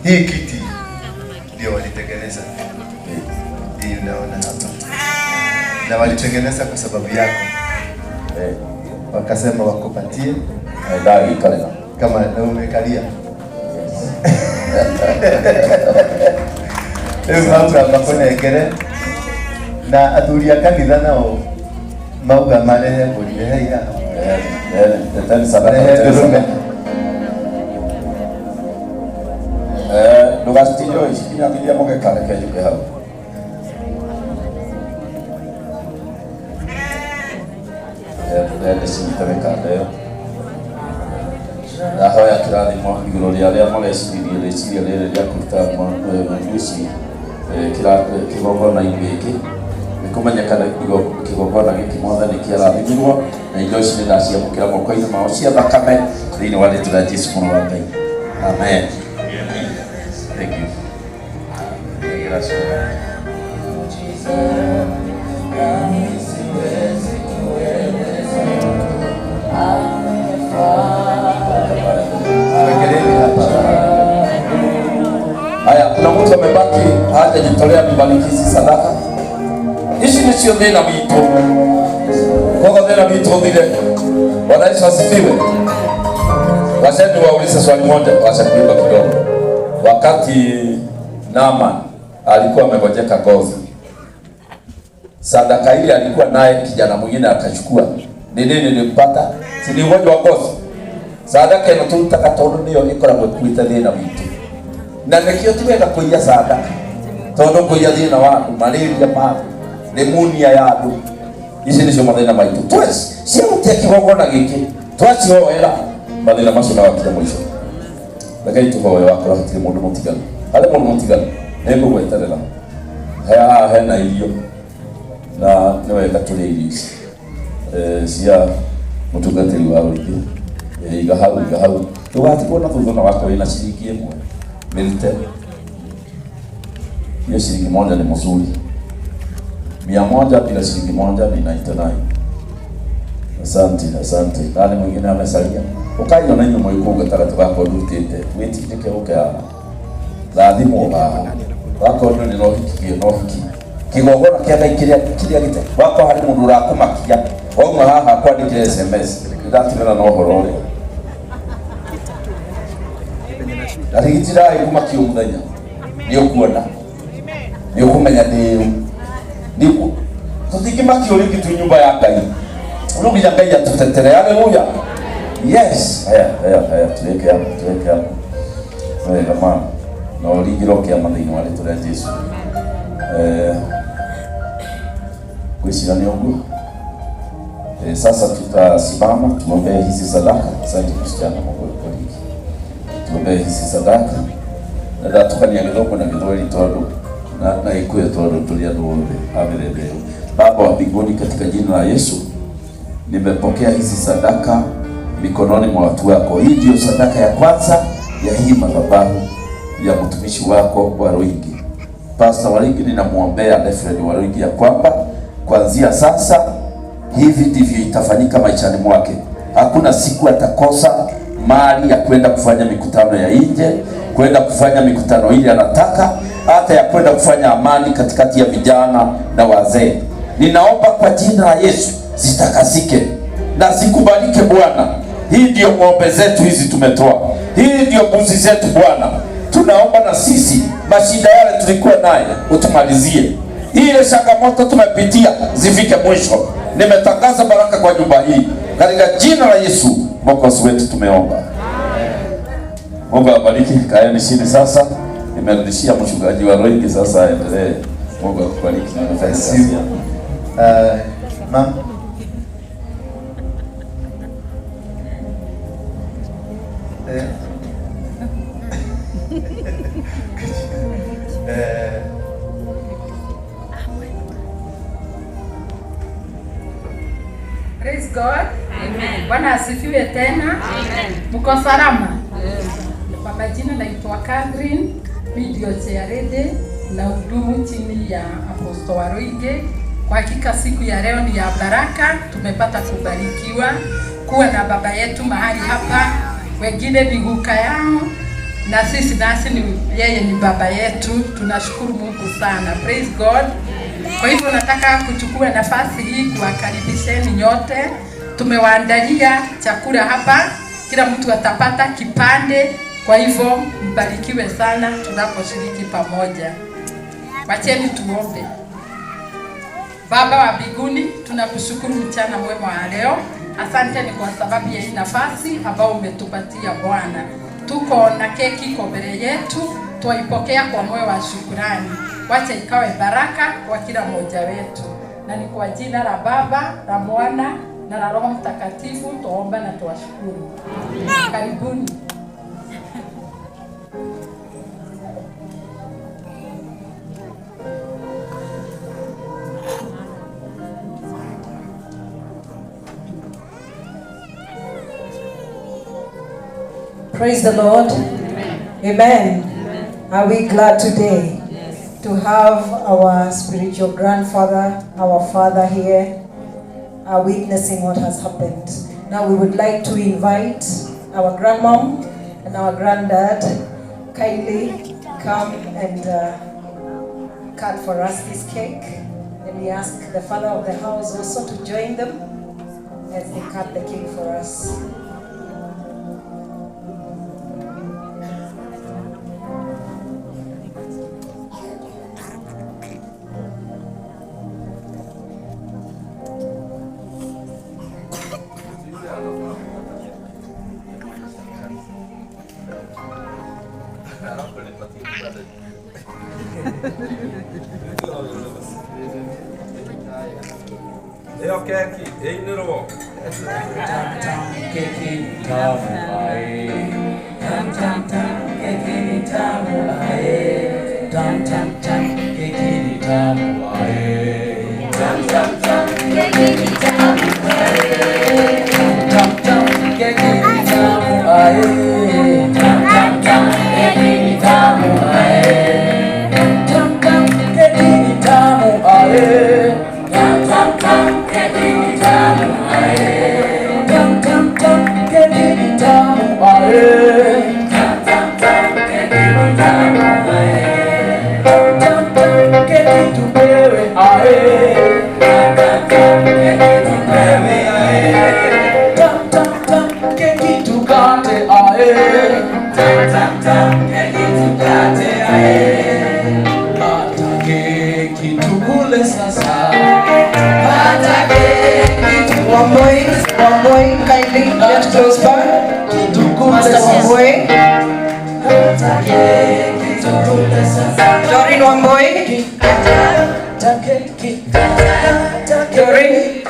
Hii kiti ndio walitengeneza. Hii unaona hapa. Na walitengeneza kwa sababu yako. Wakasema wakupatie ndani kalina kama na umekalia. Mambo ambapo egere na athuri akanitha nao mauga marehe kulihe ya tani sadaka Lugastiyo ishikinya kilia moke kale kejuke hau sinitaweka leo aho ya kirathimo iguru ria ria mareciria reciria riri ria kuruta majuici kigongona giki nikumenyekana kigongona giki mothe ni kiarathimirwo na indo ici ni ndaciamũkĩra moko-inĩ mao cia thakame thĩinĩ wa rĩĩtwa rĩa Jesũ mũrũ wa Ngai. Amen. Thank you. Gracias. Haya, kuna mtu amebaki hajajitolea kubariki hizi sadaka. Hizi ni sio thina wito. Kwa thina wito vile. Bwana Yesu asifiwe. Wacha niwaulize swali moja, wacha kuimba kidogo. Wakati Naaman alikuwa amegojeka ngozi, sadaka ile alikuwa naye kijana mwingine akachukua. Ni nini nilimpata? Si ni ugonjwa wa ngozi. Sadaka ino tutaka tondu niyo ikoragwo kwita thina witu. Na nikio tiwega kuiya sadaka. Tondu kuiya thina wa malaria ma pneumonia ya andu. Ici nicio mathina maitu. Twes cia gutia kigongona giki. Twacihoera mathina macio na wakira mwisho. Reke tuhoe wakora hatire mundu mutiganu. Hale mundu mutiganu. Nĩngũ gweterera. Hena irio. Na nĩ wega tũrĩe irio ici. Cia mũtungatĩri wa rũingĩ. Iga hau. Ndũgatigwo na thutha na wako wĩna ciringi ĩmwe. Mĩrute. Hiyo shilingi moja ni mzuri. 100 bila shilingi moja ni 99. Asante. Nani mwingine amesalia? Ukayo na nyuma yuko gatagatu gako rutite. Witindike uka. Lathimo wako ni nohiki. Kigongona kiaga kiria gite. Wako hari mundu rakumakia. Wauma haha kwandikire SMS. Ndatimena no horo uri. Arigitira ikumakio muthenya. Ni ukuona. Ni ukumenya ni tutikimaki uri kitu nyumba ya Ngai. Urugi ya Ngai atutetere. Haleluya. Yes. Haya tuweke hapo. Kama na uligiro kia mathini wale tule Yesu. Kwishira ni ogu. Sasa tutasimama tuombe hizi sadaka. Asante Kristiano Mungu akubariki. Tuombe hizi sadaka. Na tukania kidogo na kidole todo. Na ikuwe todo tulia duombe. Amen. Baba wa mbinguni, katika jina la Yesu nimepokea hizi sadaka mikononi mwa watu wako. Hii ndio sadaka ya kwanza ya hii madhabahu ya mtumishi wako Waruigi. Pastor Waruigi, ninamuombea Defred Waruigi ya kwamba kuanzia sasa hivi ndivyo itafanyika maishani mwake. Hakuna siku atakosa mali ya kwenda kufanya mikutano ya nje, kwenda kufanya mikutano ile anataka, hata ya kwenda kufanya amani katikati ya vijana na wazee. Ninaomba kwa jina la Yesu zitakasike na zikubalike Bwana. Hii ndio ng'ombe zetu hizi tumetoa. Hii ndio mbuzi zetu Bwana. Tunaomba na sisi mashida yale tulikuwa naye utumalizie. Ile changamoto tumepitia zifike mwisho. Nimetangaza baraka kwa nyumba hii katika jina la Yesu Mwokozi wetu tumeomba. Mungu awabariki. Kaeni chini sasa. Nimerudishia mchungaji wa Roigi sasa aendelee. Mungu akubariki na nafasi. Mama Praise God. Amen. Bwana asifiwe tena. Amen. Mko salama? Kwa majina naitwa Catherine, video chairede na hudumu chini ya Apostle Waruigi. Kwa hakika siku ya leo ni ya baraka, tumepata kubarikiwa kuwa na baba yetu mahali hapa. Wengine ni guka yao, na sisi nasi yeye ni baba yetu. Tunashukuru Mungu sana. Praise God. Kwa hivyo nataka kuchukua nafasi hii kuwakaribisheni nyote. Tumewaandalia chakula hapa, kila mtu atapata kipande. Kwa hivyo mbarikiwe sana tunaposhiriki pamoja. Wacheni tuombe. Baba wa mbinguni, tunakushukuru mchana mwema wa leo. Asante ni kwa sababu ya hii nafasi ambayo umetupatia Bwana. Tuko na keki iko mbele yetu, tuwaipokea kwa moyo wa shukrani. Wacha ikawe baraka kwa kila mmoja wetu. Na ni kwa jina la Baba, la Mwana na la Roho Mtakatifu tuomba na tuwashukuru. Karibuni. Praise the Lord. Amen. Are we glad today to have our spiritual grandfather, our father here, witnessing what has happened? Now we would like to invite our grandmom and our granddad kindly come and cut for us this cake. And we ask the father of the house also to join them as they cut the cake for us. Eo keki, ei nero. Keki tamu ae. Tam tam tam keki ni tamu ae. Tam tam tam keki ni tamu ae. Tam tam tam keki ni tamu ae. Tam tam keki ni tamu ae. Tam tam tam keki ni tamu ae. Tam tam keki ni tamu ae. Tam tam tam keki ni tamu ae. Tam tam tam keki ni tamu ae. Tam tam tam keki ni tamu ae. Tam tam keki tupewe ae. Tam tam tam keki tupewe ae. Tam tam tam keki tukate ae. Tam tam tam keki tukate ae. Kata keki tukule sasa. Kata keki One boy, kindly get close by. Master Wamboy. Doreen Wamboy. Doreen.